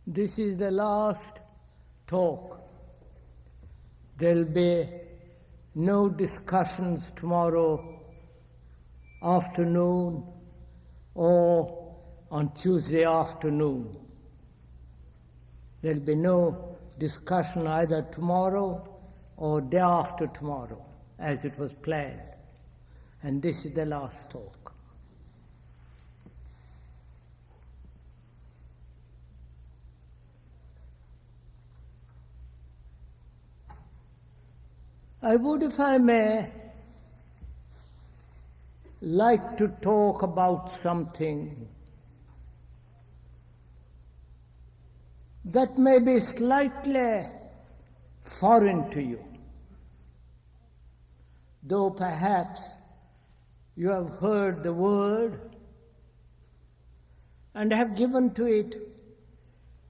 This is the last talk. There'll be no discussions tomorrow afternoon or on Tuesday afternoon. There'll be no discussion either tomorrow or day after tomorrow, as it was planned. And this is the last talk. I would, if I may, like to talk about something that may be slightly foreign to you, though perhaps you have heard the word and have given to it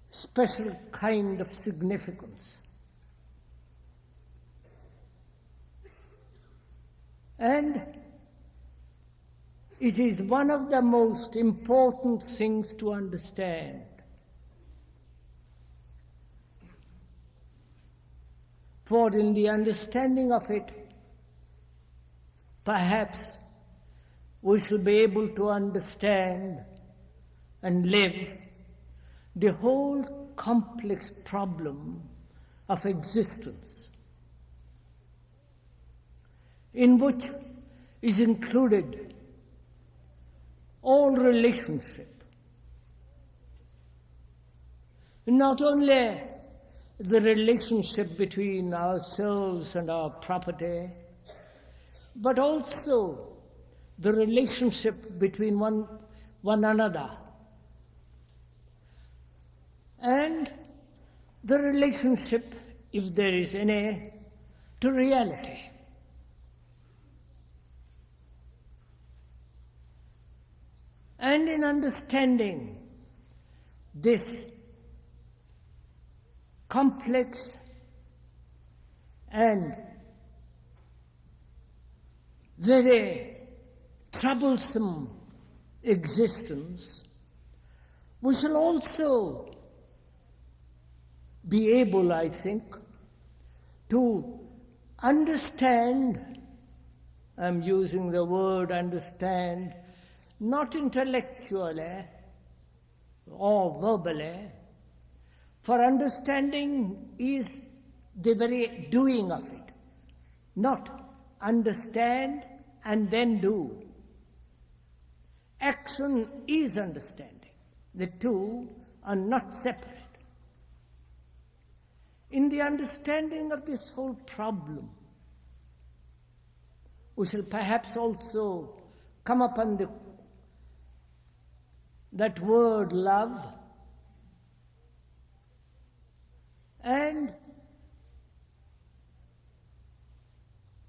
special kind of significance. And it is one of the most important things to understand. For in the understanding of it, perhaps we shall be able to understand and live the whole complex problem of existence, in which is included all relationship. Not only the relationship between ourselves and our property, but also the relationship between one another, and the relationship, if there is any, to reality. And in understanding this complex and very troublesome existence, we shall also be able, I think, to understand, I'm using the word understand, not intellectually or verbally, for understanding is the very doing of it, not understand and then do. Action is understanding. The two are not separate. In the understanding of this whole problem, we shall perhaps also come upon that word love, and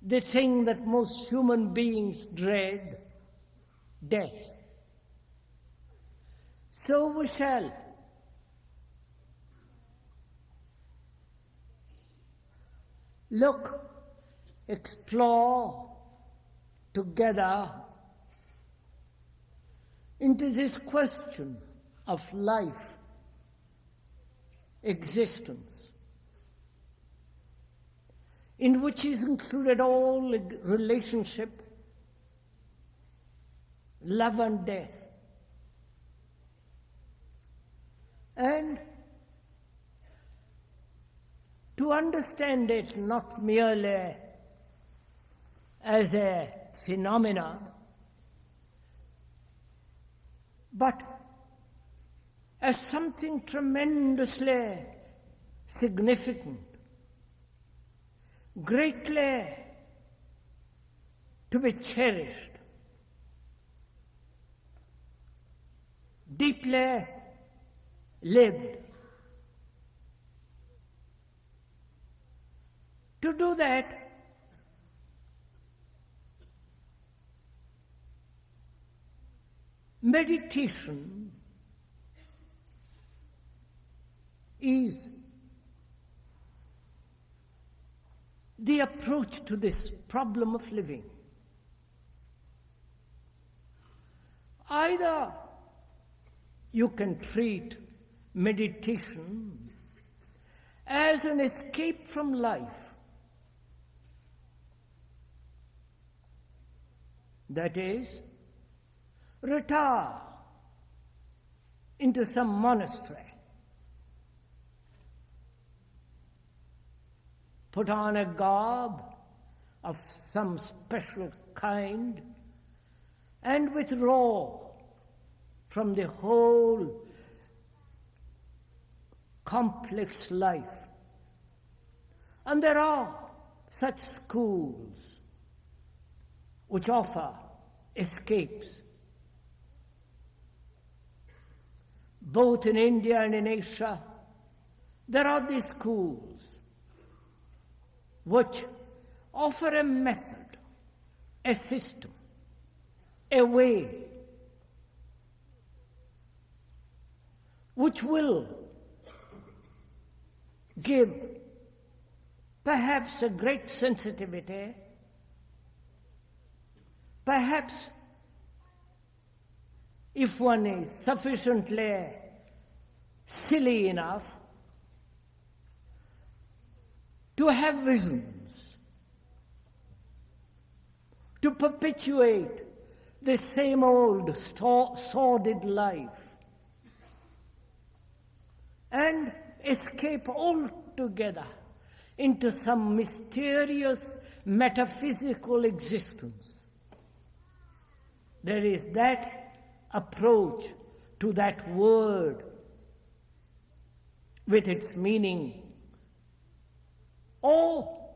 the thing that most human beings dread, death. So we shall look, explore together into this question of life, existence, in which is included all relationship, love and death. And to understand it not merely as a phenomenon, but as something tremendously significant, greatly to be cherished, deeply lived. To do that, meditation is the approach to this problem of living. Either you can treat meditation as an escape from life. That is, retire into some monastery, put on a garb of some special kind, and withdraw from the whole complex life. And there are such schools which offer escapes, both in India and in Asia. There are these schools which offer a method, a system, a way which will give perhaps a great sensitivity, perhaps if one is sufficiently silly enough to have visions, to perpetuate the same old sordid life and escape altogether into some mysterious metaphysical existence. There is that approach to that word with its meaning. Or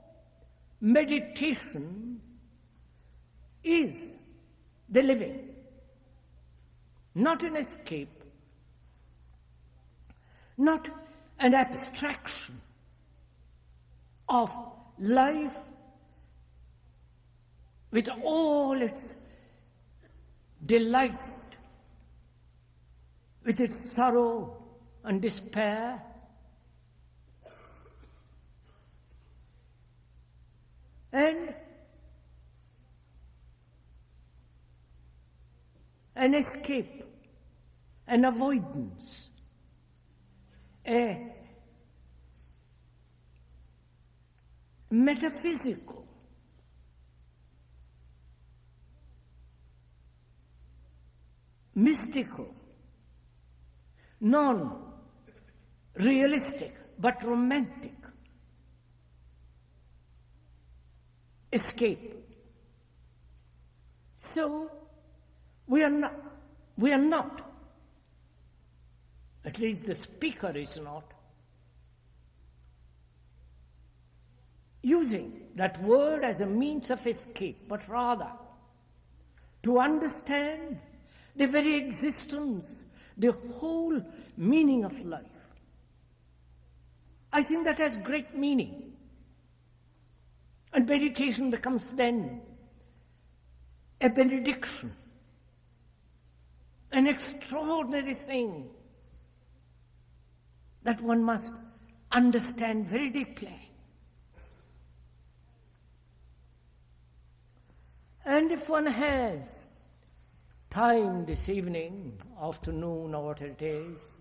meditation is the living, not an escape, not an abstraction of life with all its delight, with its sorrow and despair. And an escape, an avoidance, a metaphysical, mystical, non-realistic but romantic escape. So we are not, at least the speaker is not, using that word as a means of escape, but rather to understand the very existence, the whole meaning of life. I think that has great meaning. And meditation becomes then a benediction, an extraordinary thing that one must understand very deeply. And if one has time this evening, afternoon, or what it is,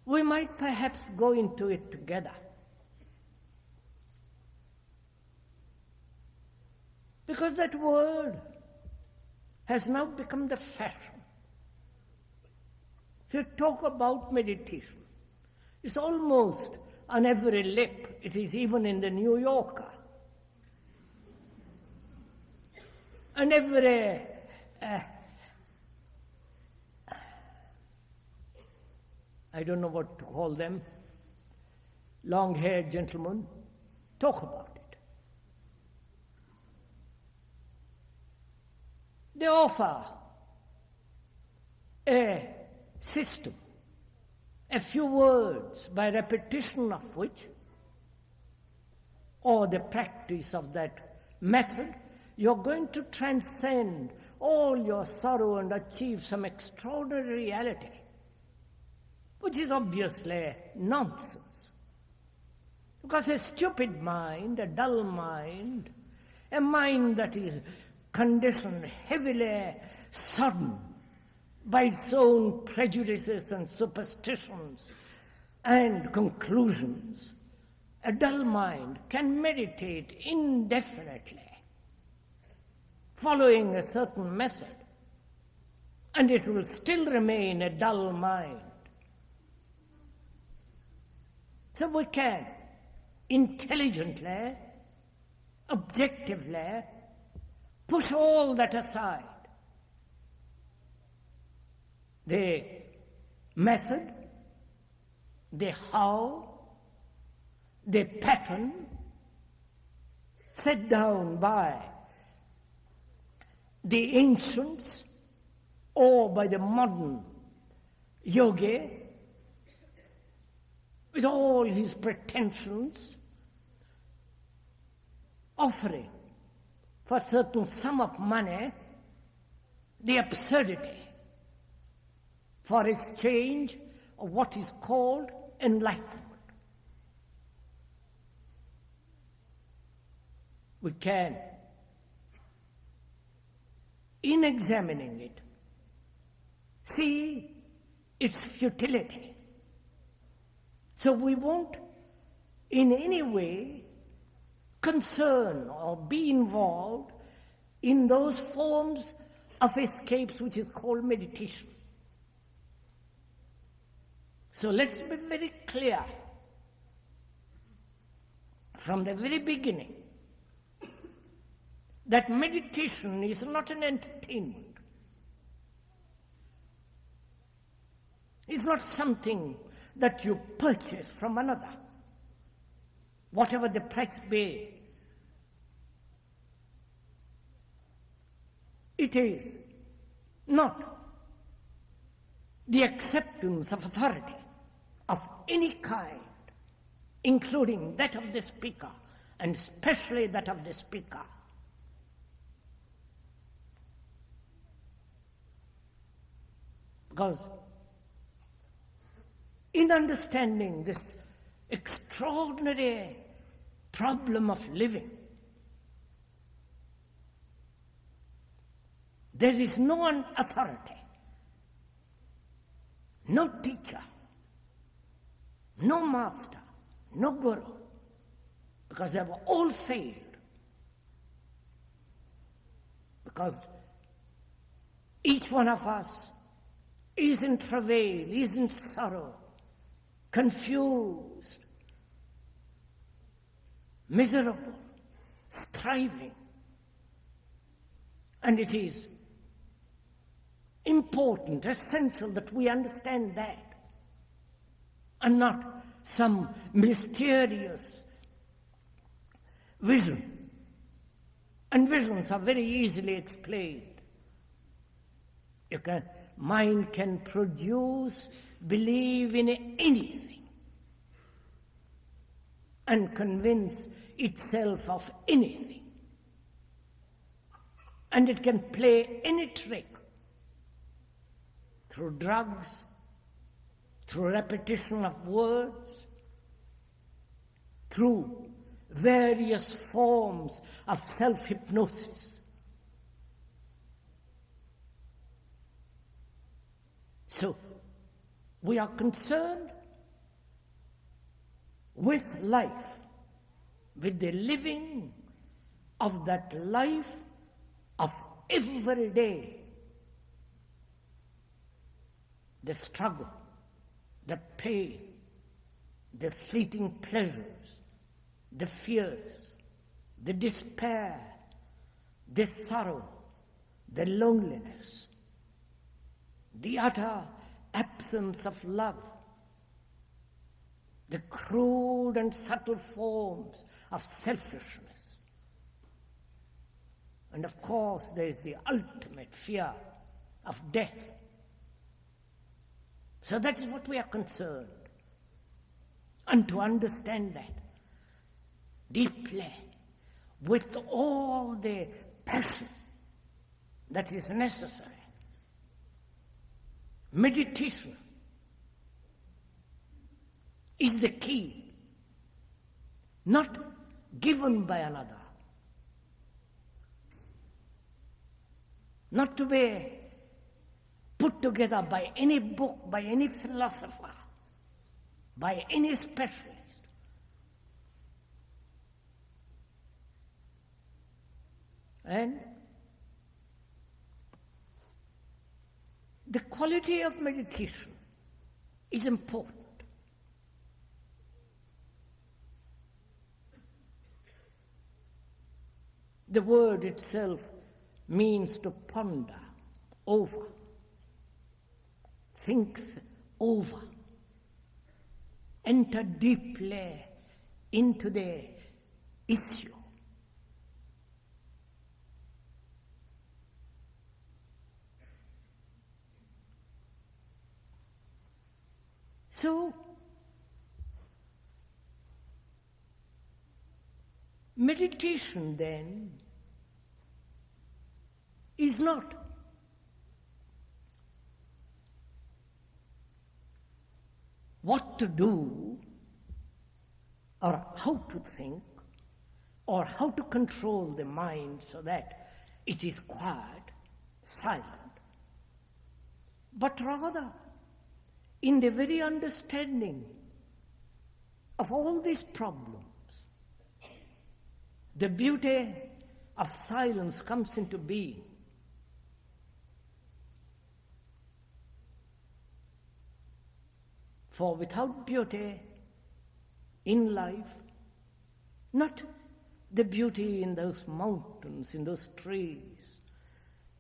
we might perhaps go into it together. Because that word has now become the fashion. To talk about meditation, it's almost on every lip. It is even in the New Yorker. And every I don't know what to call them, long-haired gentlemen talk about it. They offer a system, a few words by repetition of which, or the practice of that method, you're going to transcend all your sorrow and achieve some extraordinary reality, which is obviously nonsense. Because a stupid mind, a dull mind, a mind that is conditioned, heavily sodden by its own prejudices and superstitions and conclusions, a dull mind can meditate indefinitely, following a certain method, and it will still remain a dull mind. So we can intelligently, objectively, push all that aside. The method, the how, the pattern set down by the ancients or by the modern yogi, with all his pretensions, offering for a certain sum of money the absurdity for exchange of what is called enlightenment. We can, in examining it, see its futility. So we won't in any way concern or be involved in those forms of escapes which is called meditation. So let's be very clear from the very beginning that meditation is not an entertainment. It's not something that you purchase from another, whatever the price be. It is not the acceptance of authority of any kind, including that of the speaker, and especially that of the speaker. Because in understanding this extraordinary problem of living, there is no one authority, no teacher, no master, no guru, because they have all failed. Because each one of us is in travail, is in sorrow, confused, miserable, striving. And it is important, essential that we understand that, and not some mysterious vision. And visions are very easily explained. Mind can produce, believe in anything, and convince itself of anything. And it can play any trick through drugs, through repetition of words, through various forms of self-hypnosis. So, we are concerned with life, with the living of that life of every day. The struggle, the pain, the fleeting pleasures, the fears, the despair, the sorrow, the loneliness, the utter absence of love, the crude and subtle forms of selfishness. And of course, there is the ultimate fear of death. So that is what we are concerned. And to understand that deeply, with all the passion that is necessary, meditation is the key, not given by another, not to be put together by any book, by any philosopher, by any specialist. And the quality of meditation is important. The word itself means to ponder over, think over, enter deeply into the issue. So, meditation then is not what to do or how to think or how to control the mind so that it is quiet, silent, but rather in the very understanding of all these problems, the beauty of silence comes into being. For without beauty in life, not the beauty in those mountains, in those trees,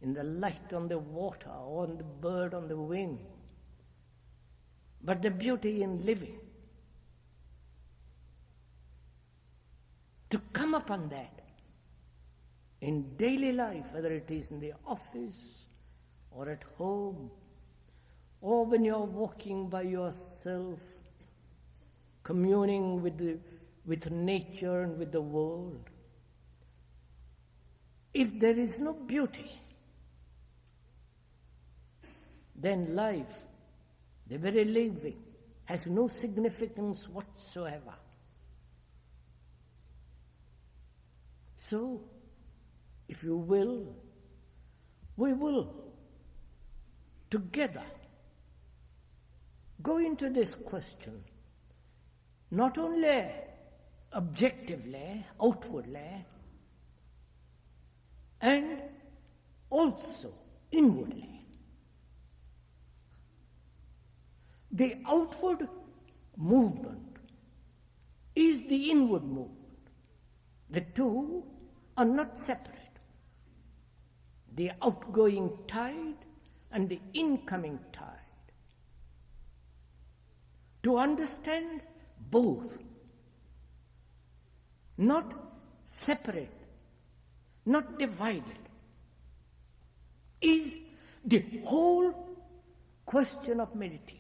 in the light on the water or on the bird on the wing, but the beauty in living. To come upon that in daily life, whether it is in the office or at home, or when you're walking by yourself, communing with nature and with the world, if there is no beauty, then life, the very living, has no significance whatsoever. So, if you will, we will together go into this question, not only objectively, outwardly, and also inwardly. The outward movement is the inward movement. The two are not separate. The outgoing tide and the incoming tide. To understand both, not separate, not divided, is the whole question of meditation.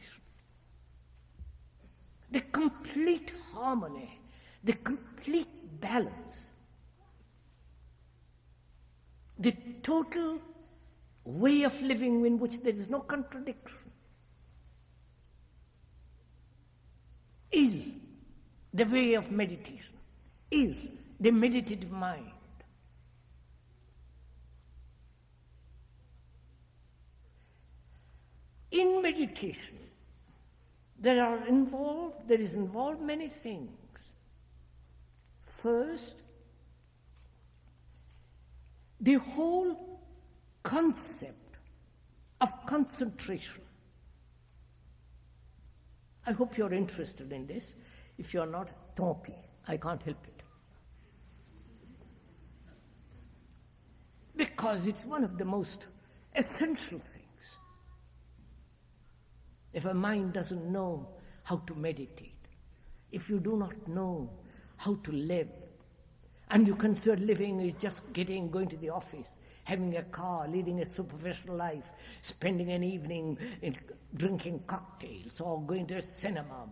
The complete harmony, the complete balance, the total way of living in which there is no contradiction, is the way of meditation, is the meditative mind. In meditation, there is involved many things. First, the whole concept of concentration. I hope you're interested in this. If you're not, tant pis, I can't help it. Because it's one of the most essential things. If a mind doesn't know how to meditate, if you do not know how to live, and you consider living is just going to the office, having a car, leading a superficial life, spending an evening drinking cocktails, or going to a cinema,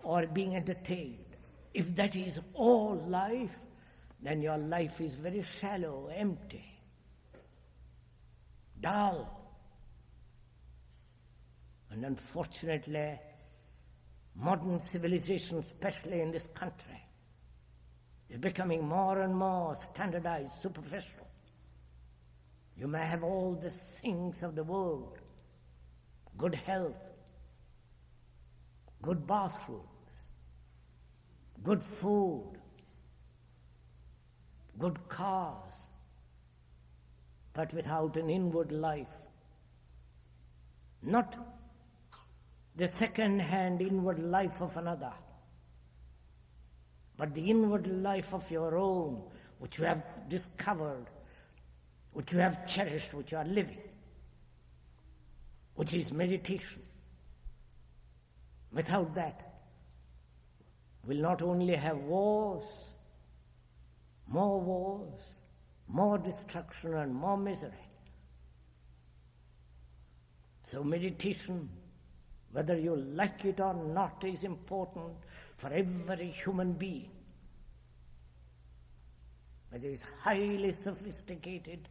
or being entertained, if that is all life, then your life is very shallow, empty, dull. And unfortunately, modern civilization, especially in this country, is becoming more and more standardized, superficial. You may have all the things of the world, good health, good bathrooms, good food, good cars, but without an inward life. Not the second-hand inward life of another, but the inward life of your own, which you have discovered, which you have cherished, which you are living, which is meditation. Without that, we'll not only have wars, more destruction and more misery. So meditation, whether you like it or not, is important for every human being, whether it's highly sophisticated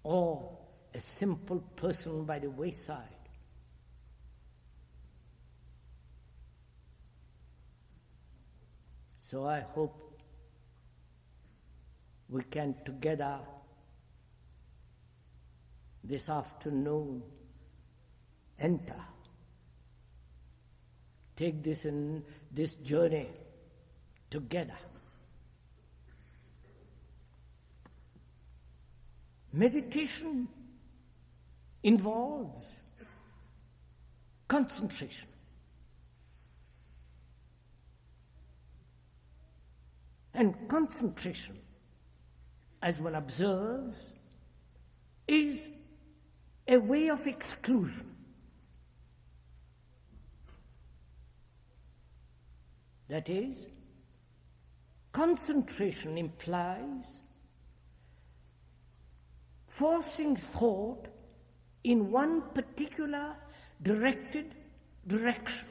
or a simple person by the wayside. So I hope we can together this afternoon take this journey together. Meditation involves concentration. And concentration, as one observes, is a way of exclusion. That is, concentration implies forcing thought in one particular directed direction,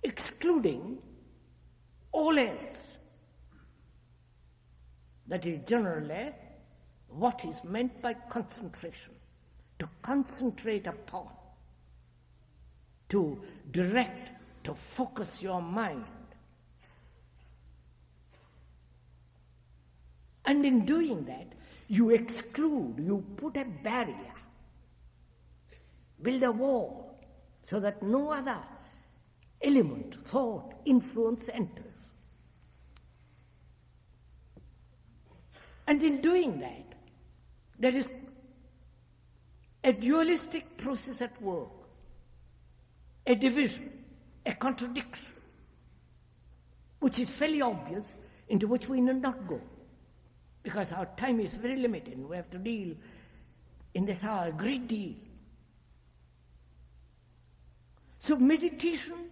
excluding all else. That is generally what is meant by concentration, to concentrate upon, to direct, to focus your mind. And in doing that, you exclude, you put a barrier, build a wall, so that no other element, thought, influence enters. And in doing that, there is a dualistic process at work, a division, a contradiction, which is fairly obvious, into which we need not go, because our time is very limited and we have to deal in this hour a great deal. So meditation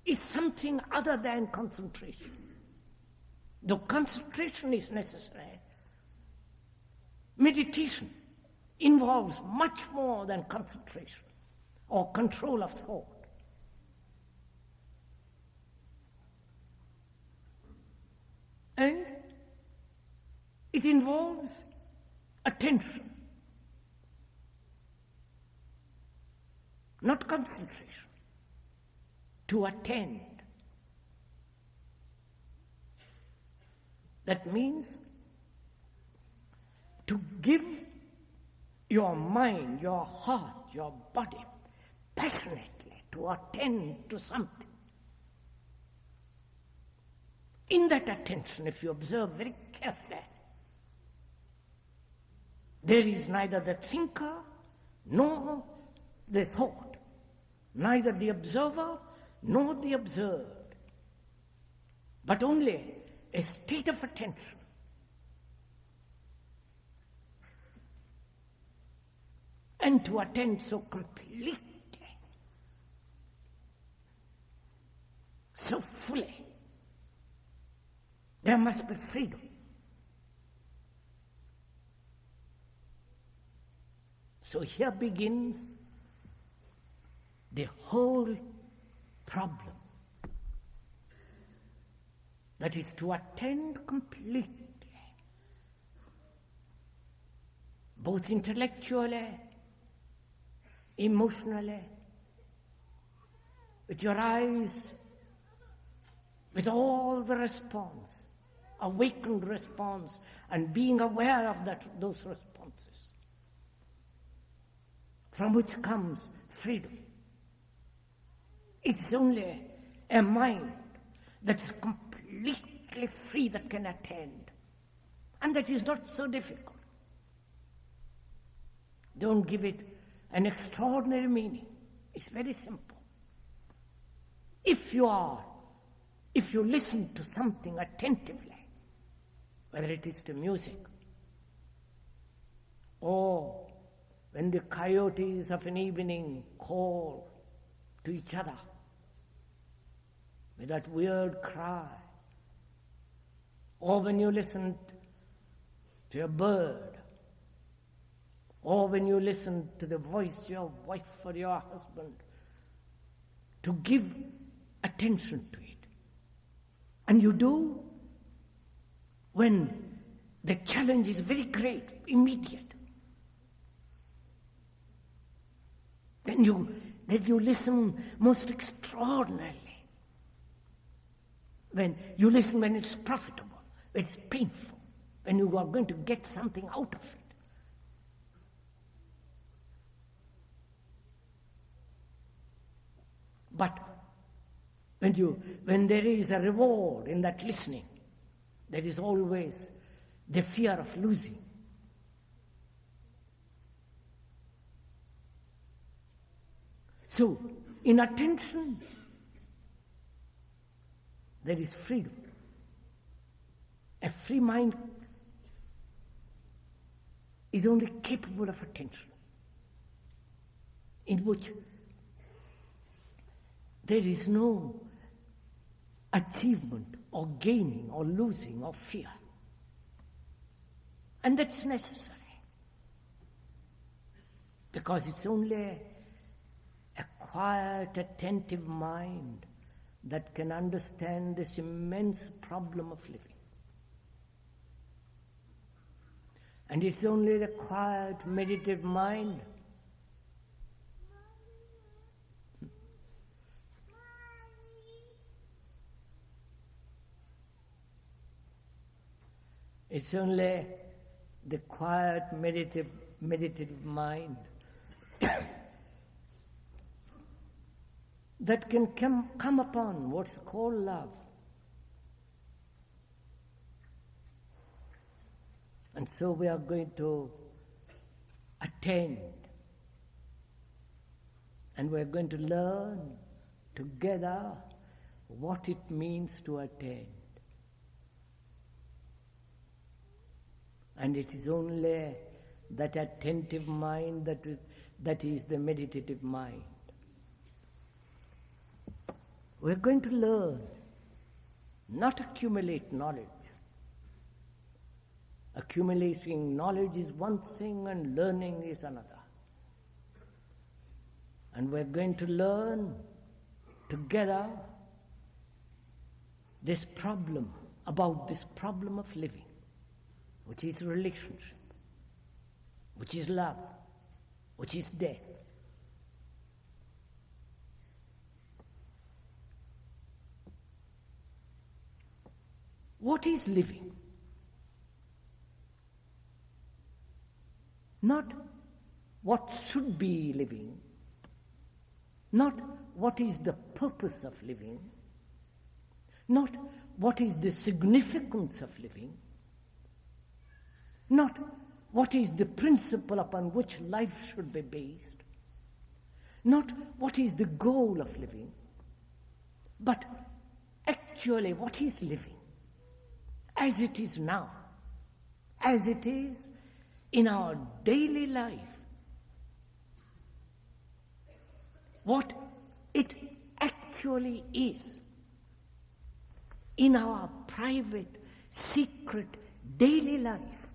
is something other than concentration. Though concentration is necessary, meditation involves much more than concentration or control of thought. And it involves attention, not concentration, to attend. That means to give your mind, your heart, your body passionately to attend to something. In that attention, if you observe very carefully, there is neither the thinker nor the thought, neither the observer nor the observed, but only a state of attention. And to attend so completely, so fully, there must be freedom. So here begins the whole problem. That is to attend completely, both intellectually, emotionally, with your eyes, with all the response, awakened response, and being aware of those responses. from which comes freedom. It's only a mind that's completely free that can attend. And that is not so difficult. Don't give it an extraordinary meaning. It's very simple. If you listen to something attentively, whether it is to music, or when the coyotes of an evening call to each other with that weird cry, or when you listen to a bird, or when you listen to the voice of your wife or your husband, to give attention to it. And you do when the challenge is very great, immediate. Then you listen most extraordinarily. When you listen when it's profitable, when it's painful, when you are going to get something out of it. But when there is a reward in that listening, there is always the fear of losing. So, in attention, there is freedom. A free mind is only capable of attention, in which there is no achievement or gaining or losing or fear. And that's necessary, because it's only a quiet, attentive mind that can understand this immense problem of living. And it's only the quiet, meditative mind It's only the quiet, meditative mind that can come upon what's called love. And so we are going to attend, and we're going to learn together what it means to attend. And it is only that attentive mind that is the meditative mind. We're going to learn, not accumulate knowledge. Accumulating knowledge is one thing and learning is another. And we're going to learn together this problem of living, which is relationship, which is love, which is death. What is living? Not what should be living, not what is the purpose of living, not what is the significance of living, not what is the principle upon which life should be based, not what is the goal of living, but actually what is living as it is now, as it is in our daily life, what it actually is in our private, secret, daily life.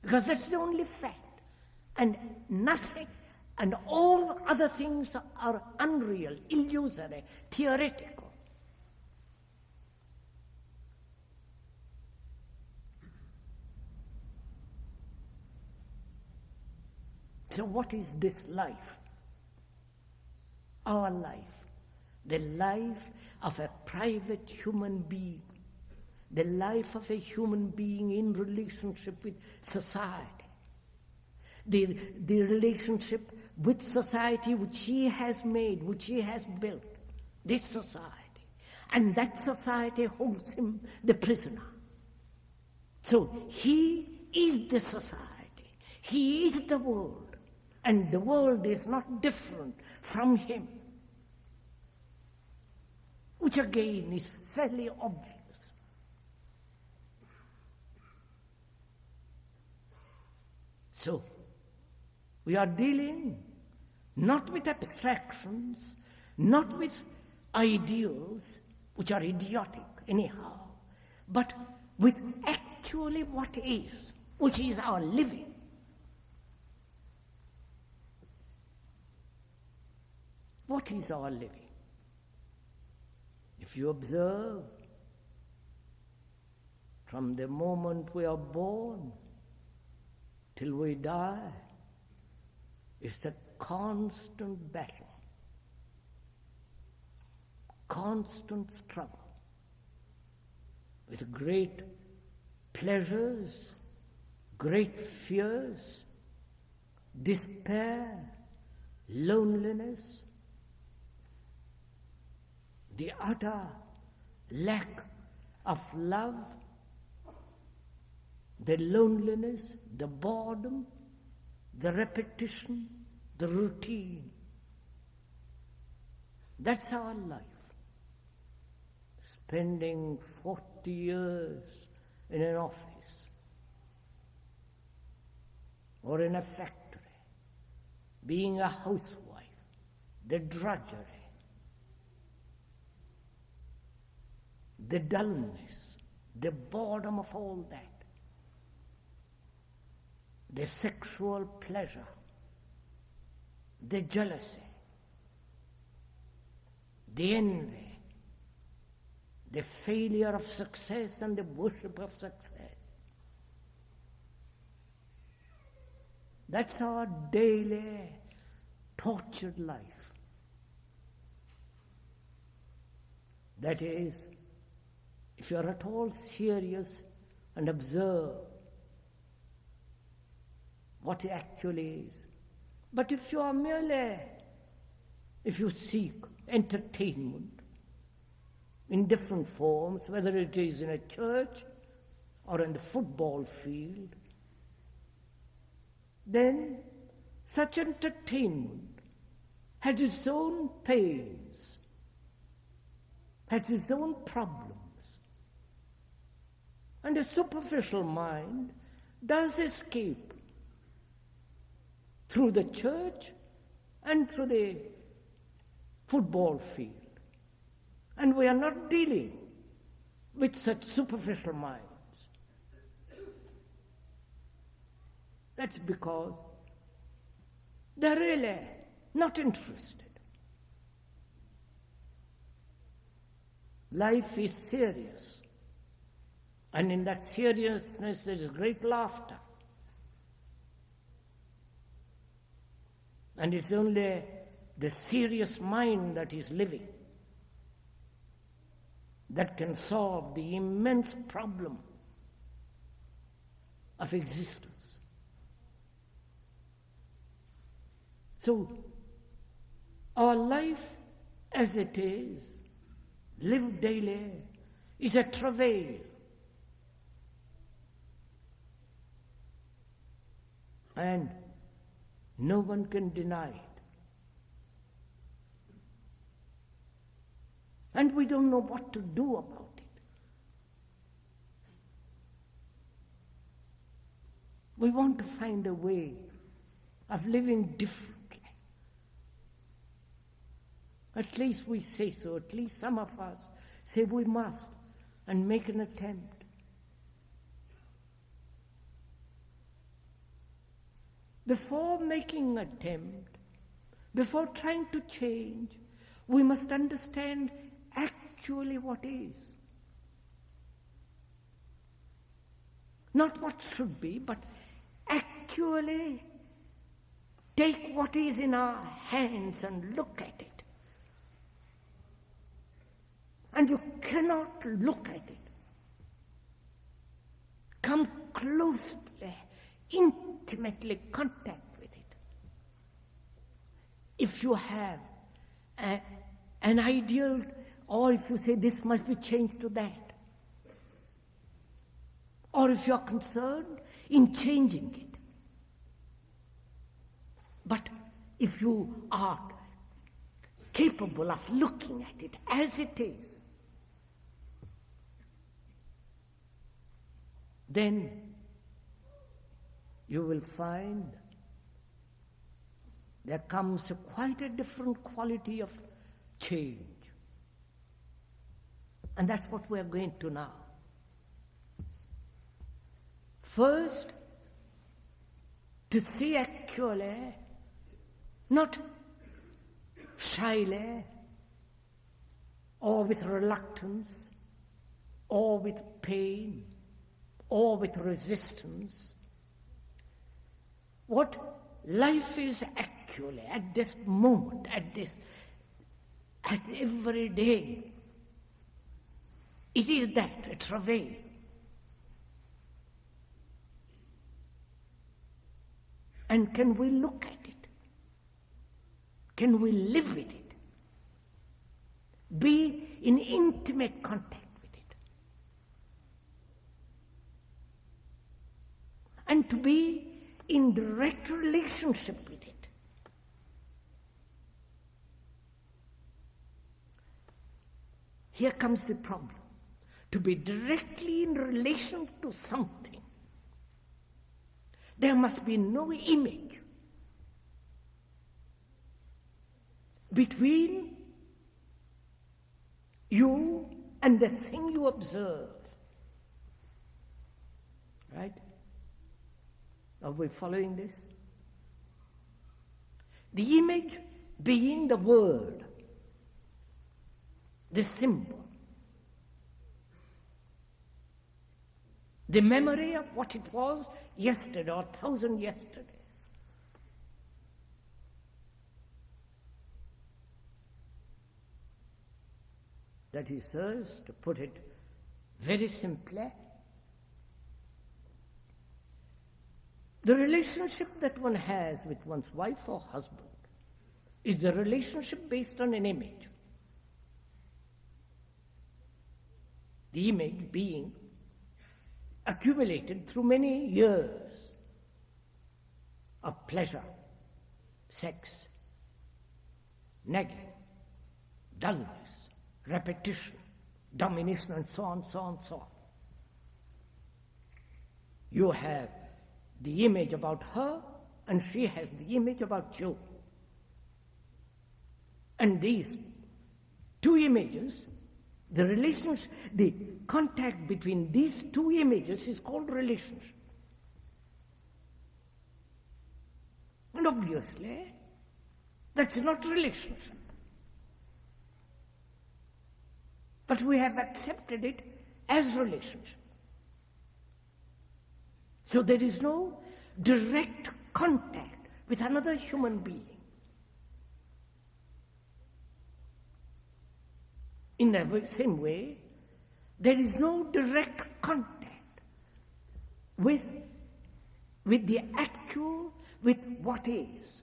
Because that's the only fact. And nothing, and all other things are unreal, illusory, theoretical. So what is this life? Our life. The life of a private human being. The life of a human being in relationship with society. the relationship with society which he has made, which he has built, this society. And that society holds him the prisoner. So he is the society. He is the world. And the world is not different from him. Which again is fairly obvious. So, we are dealing not with abstractions, not with ideals, which are idiotic anyhow, but with actually what is, which is our living. What is our living? If you observe, from the moment we are born till we die, it's a constant battle, constant struggle with great pleasures, great fears, despair, loneliness, the utter lack of love, the loneliness, the boredom, the repetition, the routine. That's our life. Spending 40 years in an office or in a factory, being a housewife, the drudgery, the dullness, the boredom of all that, the sexual pleasure, the jealousy, the envy, the failure of success and the worship of success. That's our daily tortured life. That is, if you are at all serious and observe what it actually is. But if you are if you seek entertainment in different forms, whether it is in a church or in the football field, then such entertainment has its own pains, has its own problems. And the superficial mind does escape through the church and through the football field. And we are not dealing with such superficial minds. That's because they're really not interested. Life is serious. And in that seriousness there is great laughter. And it's only the serious mind that is living that can solve the immense problem of existence. So, our life as it is, lived daily, is a travail. And no one can deny it. And we don't know what to do about it. We want to find a way of living differently. At least we say so. At least some of us say we must and make an attempt. Before making an attempt, before trying to change, we must understand actually what is. Not what should be, but actually take what is in our hands and look at it. And you cannot look at it. Come closely, intimately intimately contact with it. If you have an ideal, or if you say this must be changed to that, or if you are concerned in changing it. But if you are capable of looking at it as it is, then you will find there comes quite a different quality of change. And that's what we are going to now. First, to see actually, not shyly, or with reluctance, or with pain, or with resistance, what life is actually at this moment, at every day. It is that, a travail. And can we look at it? Can we live with it? Be in intimate contact with it? And to be in direct relationship with it. Here comes the problem. To be directly in relation to something, there must be no image between you and the thing you observe. Right? Are we following this? The image being the word, the symbol, the memory of what it was yesterday or 1,000 yesterdays. That is, sirs, to put it very simply, the relationship that one has with one's wife or husband is a relationship based on an image. The image being accumulated through many years of pleasure, sex, nagging, dullness, repetition, domination, and so on, so on, so on. You have the image about her, and she has the image about you. And these two images, the relationship, the contact between these two images is called relationship. And obviously, that's not relationship. But we have accepted it as relationship. So there is no direct contact with another human being. In the same way, there is no direct contact with the actual, with what is.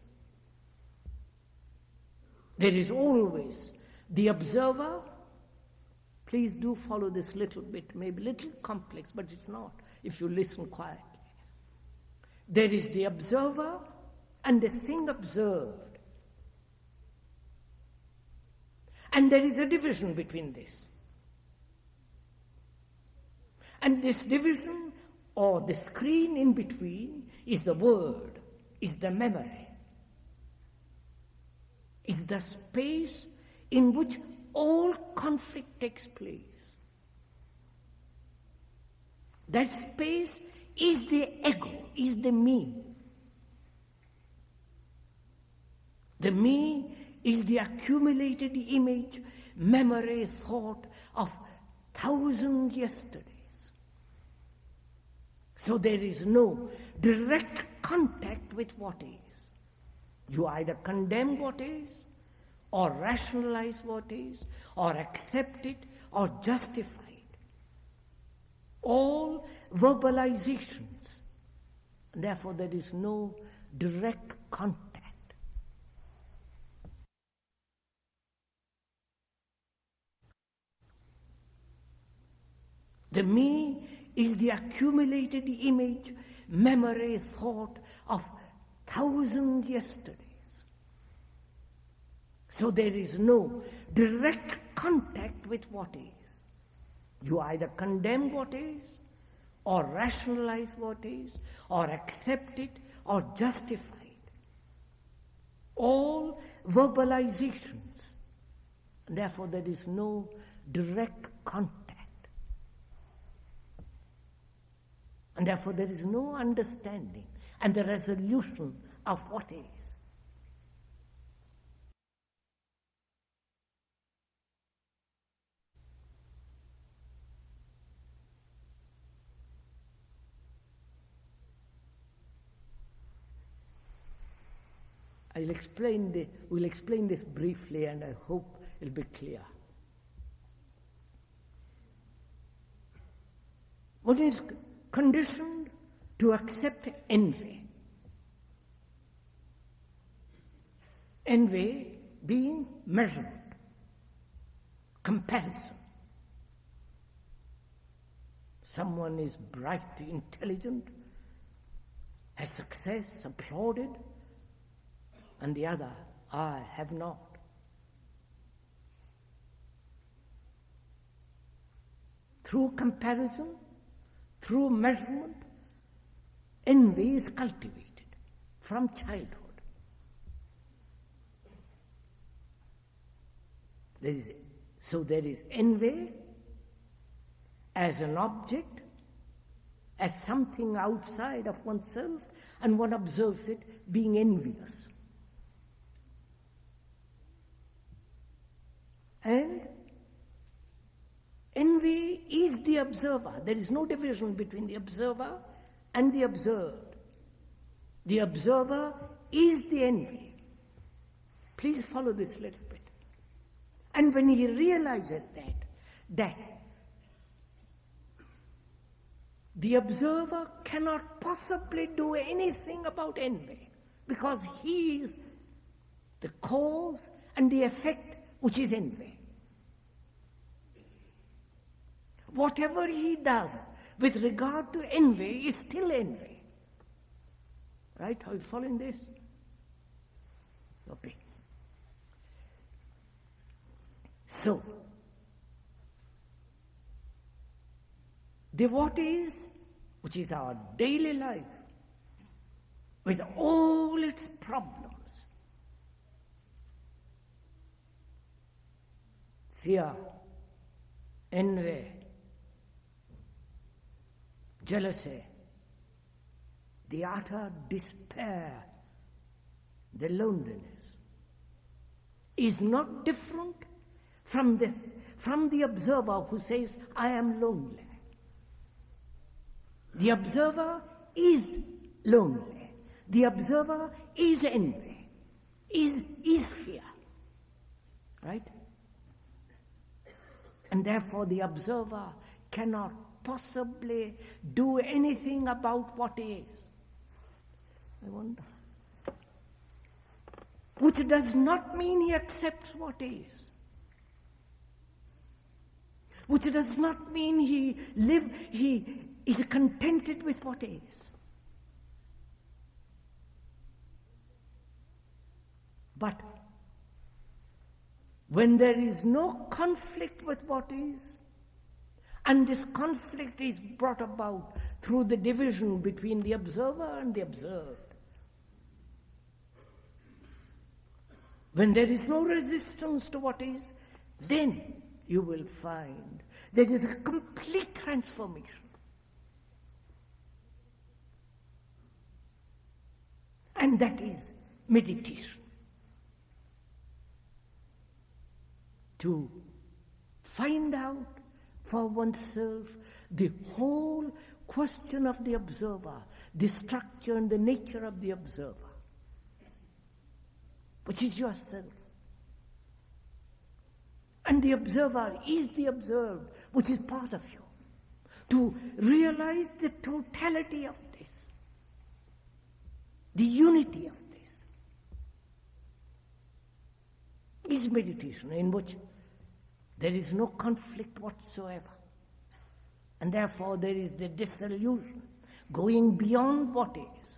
There is always the observer. Please do follow this little bit, maybe a little complex, but it's not, if you listen quietly. There is the observer and the thing observed. And there is a division between this. And this division, or the screen in between, is the word, is the memory, is the space in which all conflict takes place. That space is the ego, is the me. The me is the accumulated image, memory, thought of 1,000 yesterdays. So there is no direct contact with what is. You either condemn what is, or rationalize what is, or accept it, or justify it. All verbalizations, Therefore, there is no direct contact. The me is the accumulated image, memory, thought of thousands yesterdays. So there is no direct contact with what is. You either condemn what is, or rationalize what is, or accept it, or justify it. All verbalizations. Therefore, there is no direct contact. And therefore, there is no understanding and the resolution of what is. We'll explain this briefly, and I hope it'll be clear. One is conditioned to accept envy. Envy being measurement, comparison. Someone is bright, intelligent, has success, applauded, and the other, I have not. Through comparison, through measurement, envy is cultivated from childhood. There is envy as an object, as something outside of oneself, and one observes it being envious. And envy is the observer. There is no division between the observer and the observed. The observer is the envy. Please follow this little bit. And when he realizes that the observer cannot possibly do anything about envy, because he is the cause and the effect, which is envy. Whatever he does with regard to envy is still envy. Right? Are you following this? Okay. So, the what is, which is our daily life, with all its problems, fear, envy, jealousy, the utter despair, the loneliness, is not different from the observer who says, I am lonely. The observer is lonely. The observer is envy, is fear. Right? And therefore the observer cannot possibly do anything about what is. I wonder. Which does not mean he accepts what is. Which does not mean he is contented with what is. But when there is no conflict with what is, and this conflict is brought about through the division between the observer and the observed, when there is no resistance to what is, then you will find there is a complete transformation. And that is meditation. To find out for oneself the whole question of the observer, the structure and the nature of the observer, which is yourself. And the observer is the observed, which is part of you. To realize the totality of this. The unity of this is meditation in which there is no conflict whatsoever. And therefore there is the dissolution, going beyond what is.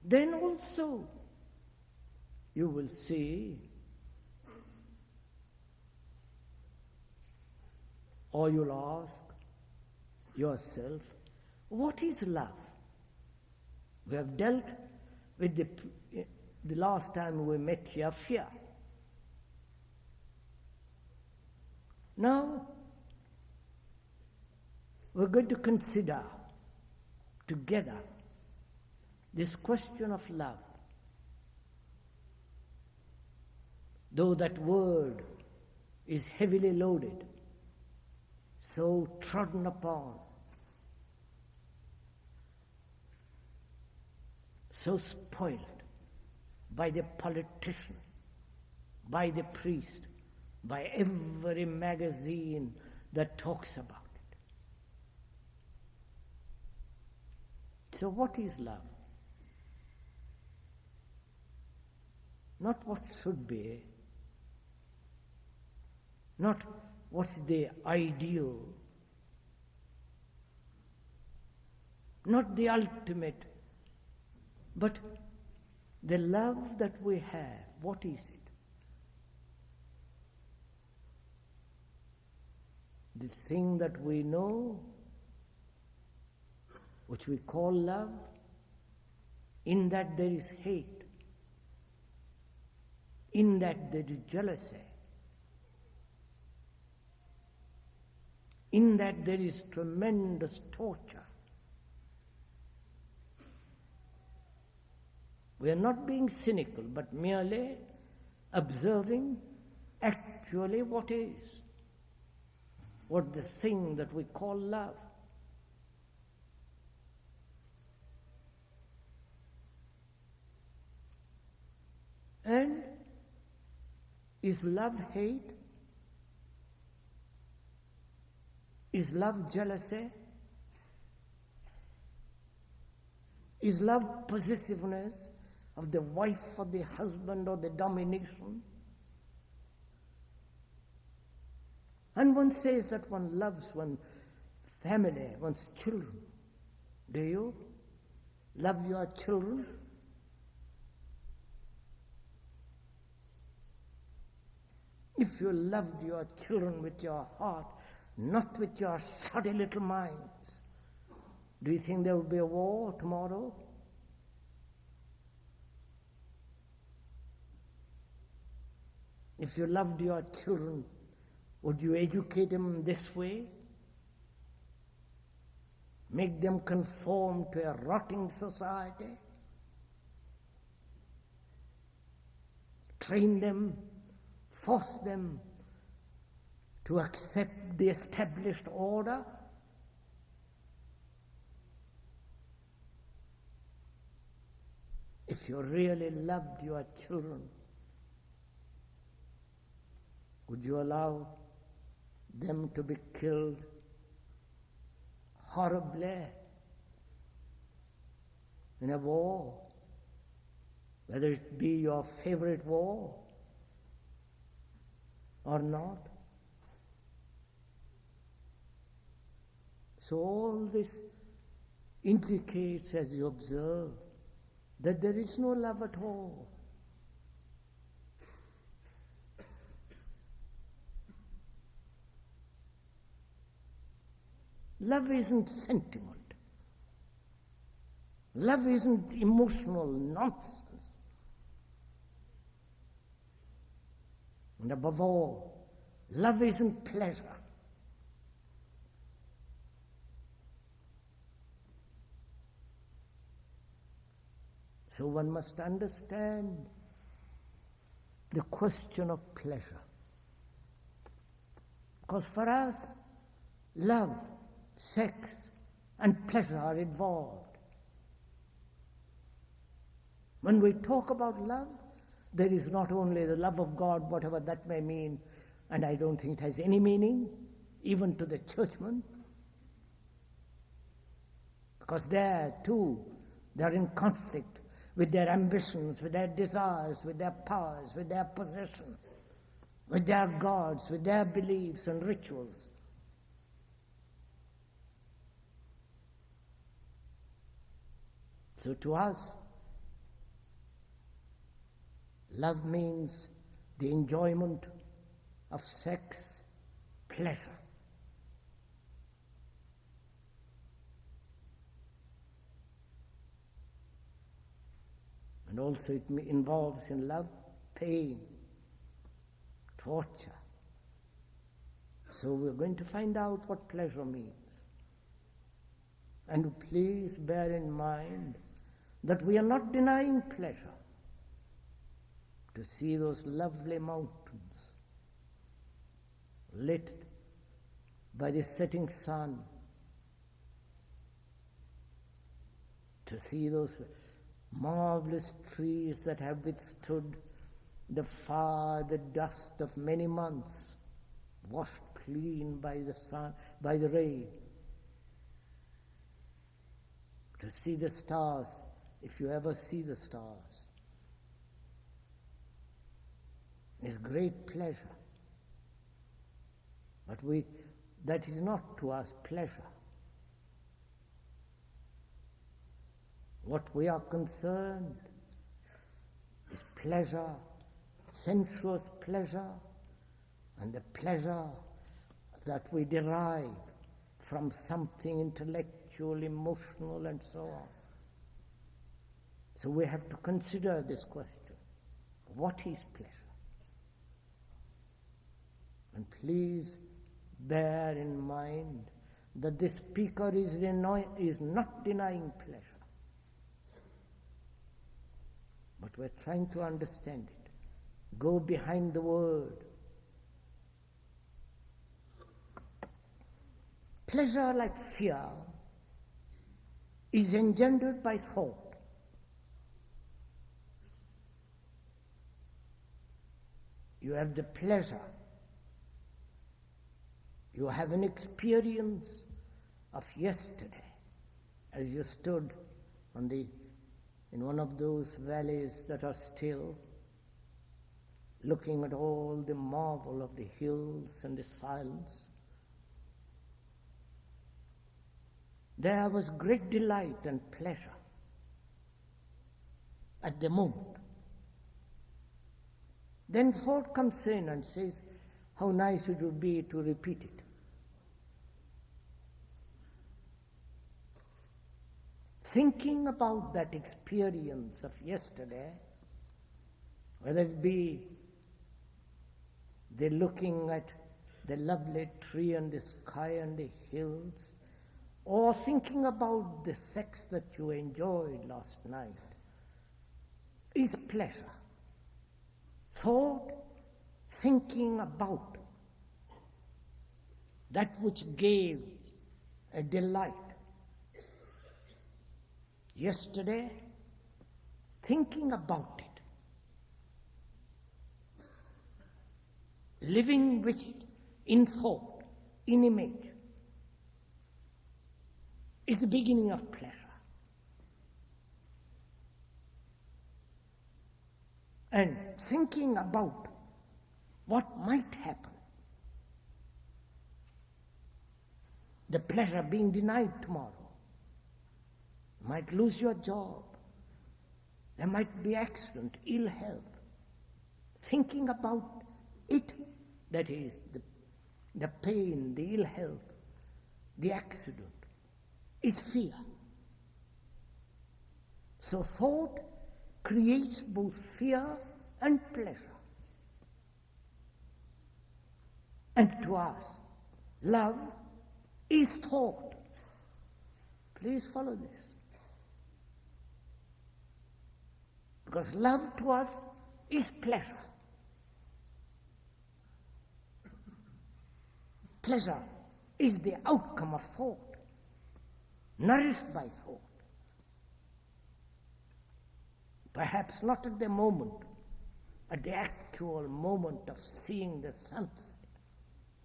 Then also you will see, or you'll ask yourself, what is love? We have dealt with the last time we met here, fear. Now, we're going to consider together this question of love. Though that word is heavily loaded, so trodden upon, so spoiled by the politician, by the priest, by every magazine that talks about it. So what is love? Not what should be, not what's the ideal, not the ultimate, but the love that we have, what is it? The thing that we know, which we call love, in that there is hate, in that there is jealousy, in that there is tremendous torture. We are not being cynical, but merely observing actually what is, what the thing that we call love. And is love hate? Is love jealousy? Is love possessiveness of the wife or the husband or the domination? And one says that one loves one's family, one's children. Do you love your children? If you loved your children with your heart, not with your shoddy little minds, do you think there will be a war tomorrow? If you loved your children, would you educate them this way? Make them conform to a rotting society? Train them, force them to accept the established order? If you really loved your children, would you allow them to be killed horribly in a war, whether it be your favorite war or not? So all this indicates, as you observe, that there is no love at all. Love isn't sentiment. Love isn't emotional nonsense. And above all, love isn't pleasure. So one must understand the question of pleasure. Because for us, love, sex, and pleasure are involved. When we talk about love, there is not only the love of God, whatever that may mean, and I don't think it has any meaning, even to the churchmen. Because there too, they are in conflict with their ambitions, with their desires, with their powers, with their possession, with their gods, with their beliefs and rituals. So to us, love means the enjoyment of sex, pleasure. And also it involves in love pain, torture. So we're going to find out what pleasure means. And please bear in mind that we are not denying pleasure. To see those lovely mountains lit by the setting sun, to see those marvelous trees that have withstood the fire, the dust of many months, washed clean by the sun, by the rain. To see the stars, if you ever see the stars, is great pleasure. But that is not to us pleasure. What we are concerned is pleasure, sensuous pleasure, and the pleasure that we derive from something intellectual, emotional, and so on. So we have to consider this question. What is pleasure? And please bear in mind that the speaker is not denying pleasure. But we're trying to understand it. Go behind the word. Pleasure, like fear, is engendered by thought. You have the pleasure. You have an experience of yesterday as you stood in one of those valleys that are still, looking at all the marvel of the hills and the silence. There was great delight and pleasure at the moment. Then thought comes in and says, how nice it would be to repeat it. Thinking about that experience of yesterday, whether it be the looking at the lovely tree and the sky and the hills, or thinking about the sex that you enjoyed last night, is pleasure. Thought, thinking about that which gave a delight. Yesterday, thinking about it, living with it in thought, in image, is the beginning of pleasure. And thinking about what might happen, the pleasure being denied tomorrow, might lose your job, there might be accident, ill health. Thinking about it, that is, the pain, the ill health, the accident, is fear. So thought creates both fear and pleasure. And to us, love is thought. Please follow this. Because love to us is pleasure. Pleasure is the outcome of thought, nourished by thought. Perhaps not at the moment, at the actual moment of seeing the sunset,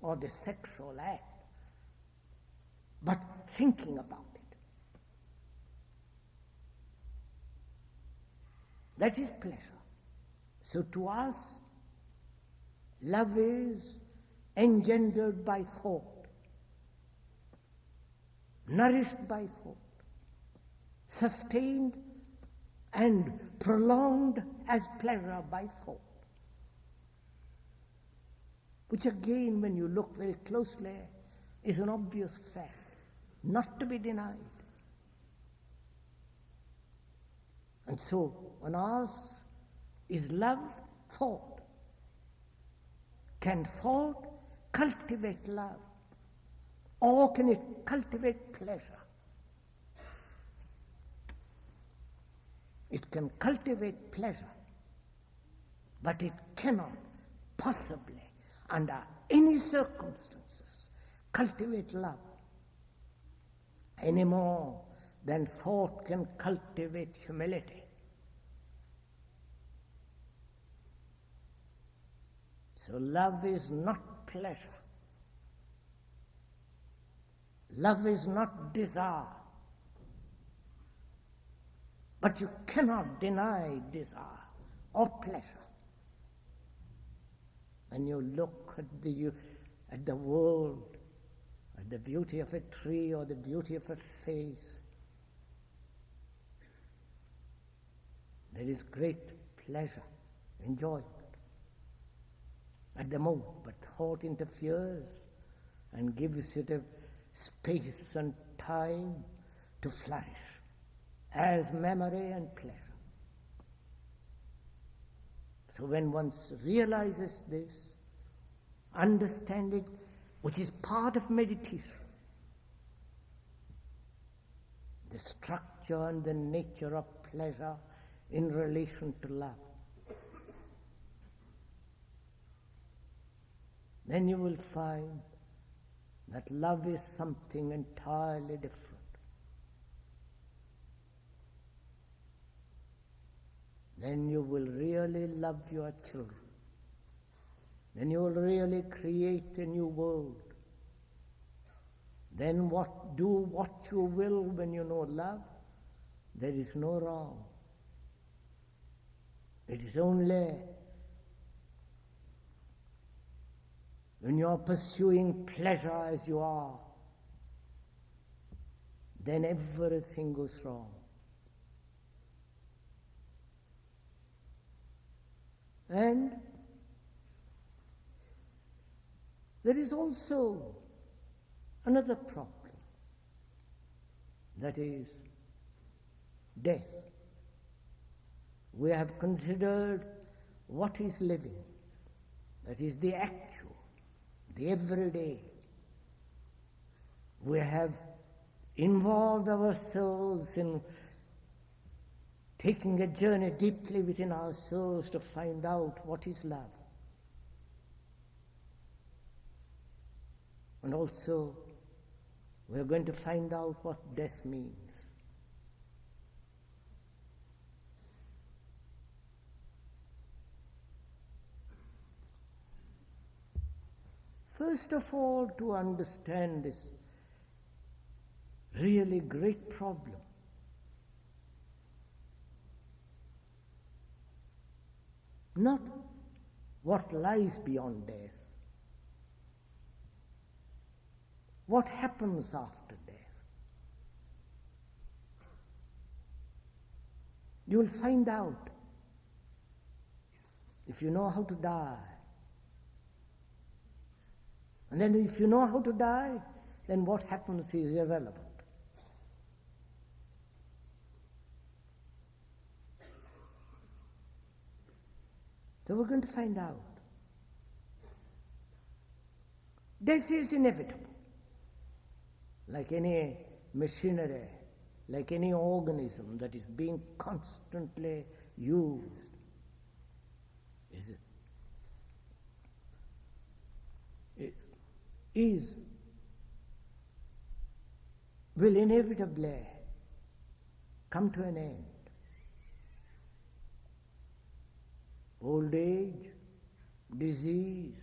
or the sexual act, but thinking about it. That is pleasure. So to us, love is engendered by thought, nourished by thought, sustained and prolonged as pleasure by thought, which again, when you look very closely, is an obvious fact, not to be denied. And so, on us, is love thought? Can thought cultivate love? Or can it cultivate pleasure? It can cultivate pleasure, but it cannot possibly, under any circumstances, cultivate love any more than thought can cultivate humility. So love is not pleasure. Love is not desire. But you cannot deny desire or pleasure. When you look at the world, at the beauty of a tree or the beauty of a face, there is great pleasure, enjoyment at the moment, but thought interferes and gives it a space and time to flourish as memory and pleasure. So when one realizes this, understand it, which is part of meditation, the structure and the nature of pleasure in relation to love, then you will find that love is something entirely different. Then you will really love your children. Then you will really create a new world. Then do what you will when you know love. There is no wrong. It is only when you are pursuing pleasure as you are, then everything goes wrong. And there is also another problem, that is death. We have considered what is living, that is the actual, the everyday. We have involved ourselves in taking a journey deeply within ourselves to find out what is love. And also, we are going to find out what death means. First of all, to understand this really great problem, not what lies beyond death, what happens after death. You will find out if you know how to die. And then if you know how to die, then what happens is irrelevant. So we're going to find out. Death is inevitable. Like any machinery, like any organism that is being constantly used, will inevitably come to an end. Old age, disease,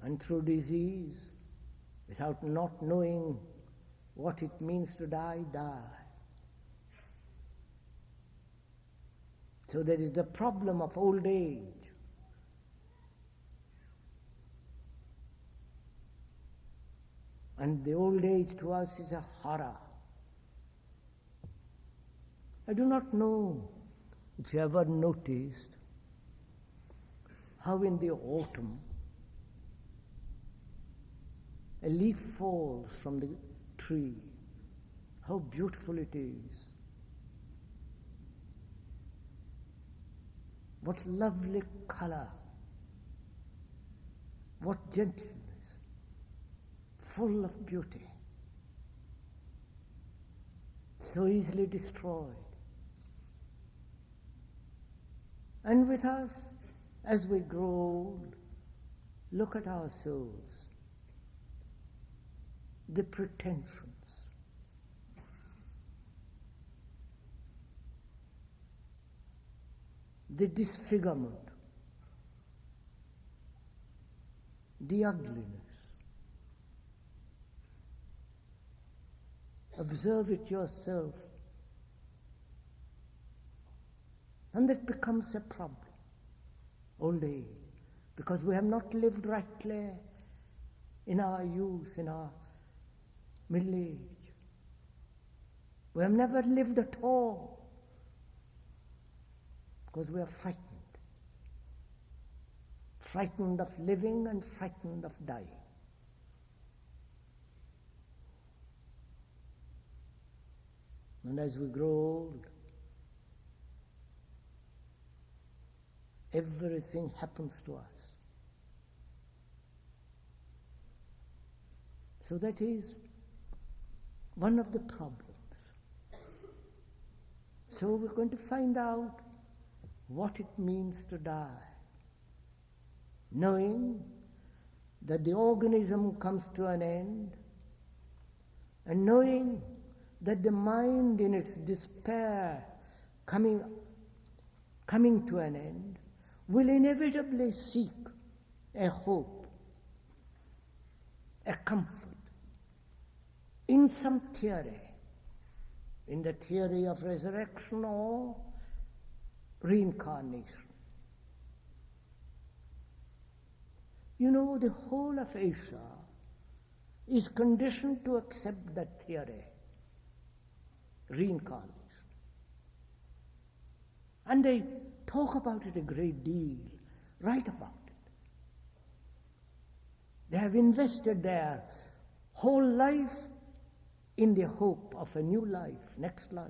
and through disease, without not knowing what it means to die, die. So there is the problem of old age. And the old age to us is a horror. I do not know if you ever noticed how in the autumn a leaf falls from the tree, how beautiful it is. What lovely color, what gentleness, full of beauty, so easily destroyed. And with us, as we grow old, look at ourselves, the pretensions, the disfigurement, the ugliness. Observe it yourself. And that becomes a problem, old age, because we have not lived rightly in our youth, in our middle age. We have never lived at all because we are frightened. Frightened of living and frightened of dying. And as we grow old, everything happens to us. So that is one of the problems. So we're going to find out what it means to die, knowing that the organism comes to an end, and knowing that the mind in its despair coming to an end will inevitably seek a hope, a comfort in some theory, in the theory of resurrection or reincarnation. You know, the whole of Asia is conditioned to accept that theory, reincarnation. And they talk about it a great deal, write about it. They have invested their whole life in the hope of a new life, next life.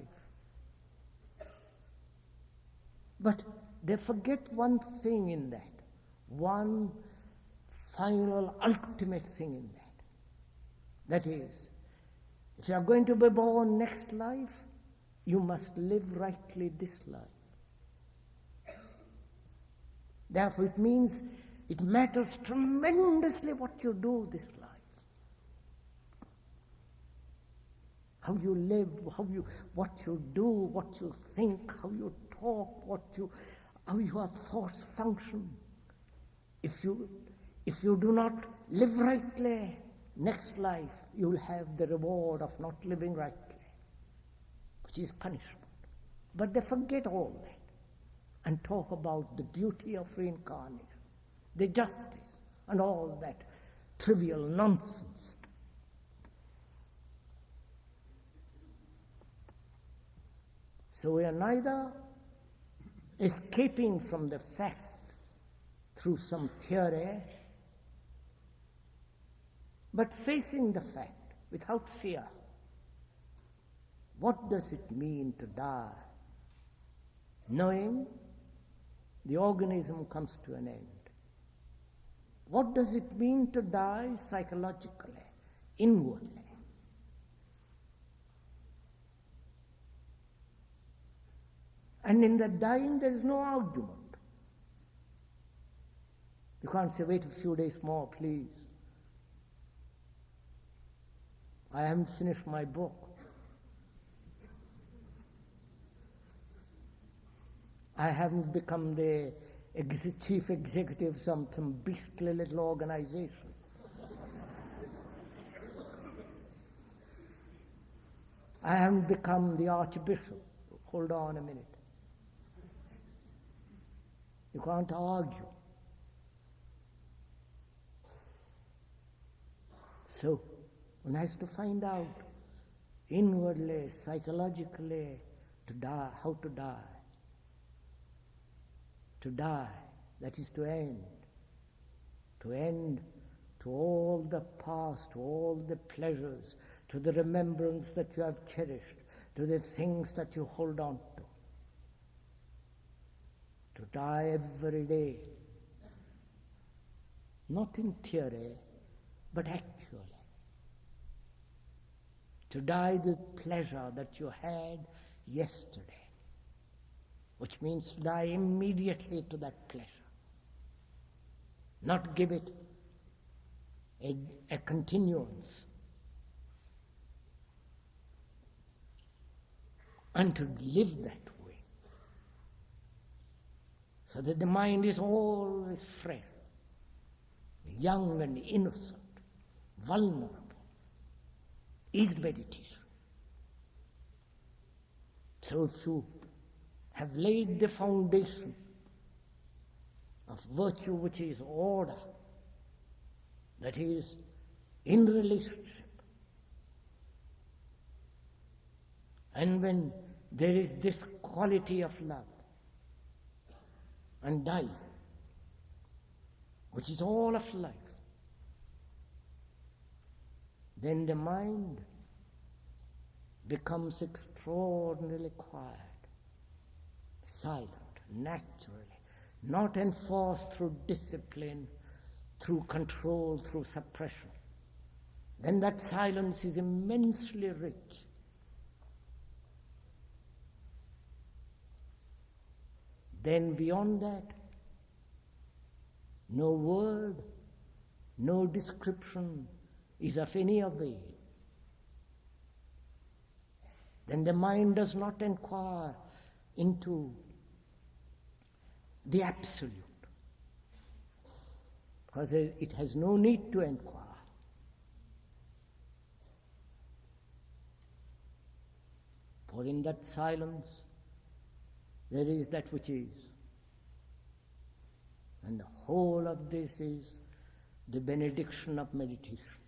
But they forget one thing in that, one final, ultimate thing in that. That is, if you are going to be born next life, you must live rightly this life. Therefore, it means it matters tremendously what you do this life. How you live, what you do, what you think, how you talk, how your thoughts function. If you do not live rightly, next life you'll have the reward of not living rightly, which is punishment. But they forget all that and talk about the beauty of reincarnation, the justice, and all that trivial nonsense. So we are neither escaping from the fact through some theory, but facing the fact without fear. What does it mean to die? Knowing the organism comes to an end. What does it mean to die psychologically, inwardly? And in the dying, there is no argument. You can't say, wait a few days more, please. I haven't finished my book. I haven't become the chief executive of some beastly little organization. I haven't become the Archbishop. Hold on a minute. You can't argue. So, one has to find out inwardly, psychologically, to die, how to die. To die, that is to end. To end to all the past, to all the pleasures, to the remembrance that you have cherished, to the things that you hold on to. To die every day. Not in theory, but actually. To die the pleasure that you had yesterday, which means to die immediately to that pleasure. Not give it a continuance. And to live that way. So that the mind is always fresh, young and innocent, vulnerable, is meditation. So if you have laid the foundation of virtue, which is order, that is in relationship, and when there is this quality of love and dying, which is all of life, then the mind becomes extraordinarily quiet, silent, naturally, not enforced through discipline, through control, through suppression. Then that silence is immensely rich. Then beyond that, no word, no description is of any avail. Then the mind does not inquire into the absolute, because it has no need to inquire. For in that silence, there is that which is. And the whole of this is the benediction of meditation.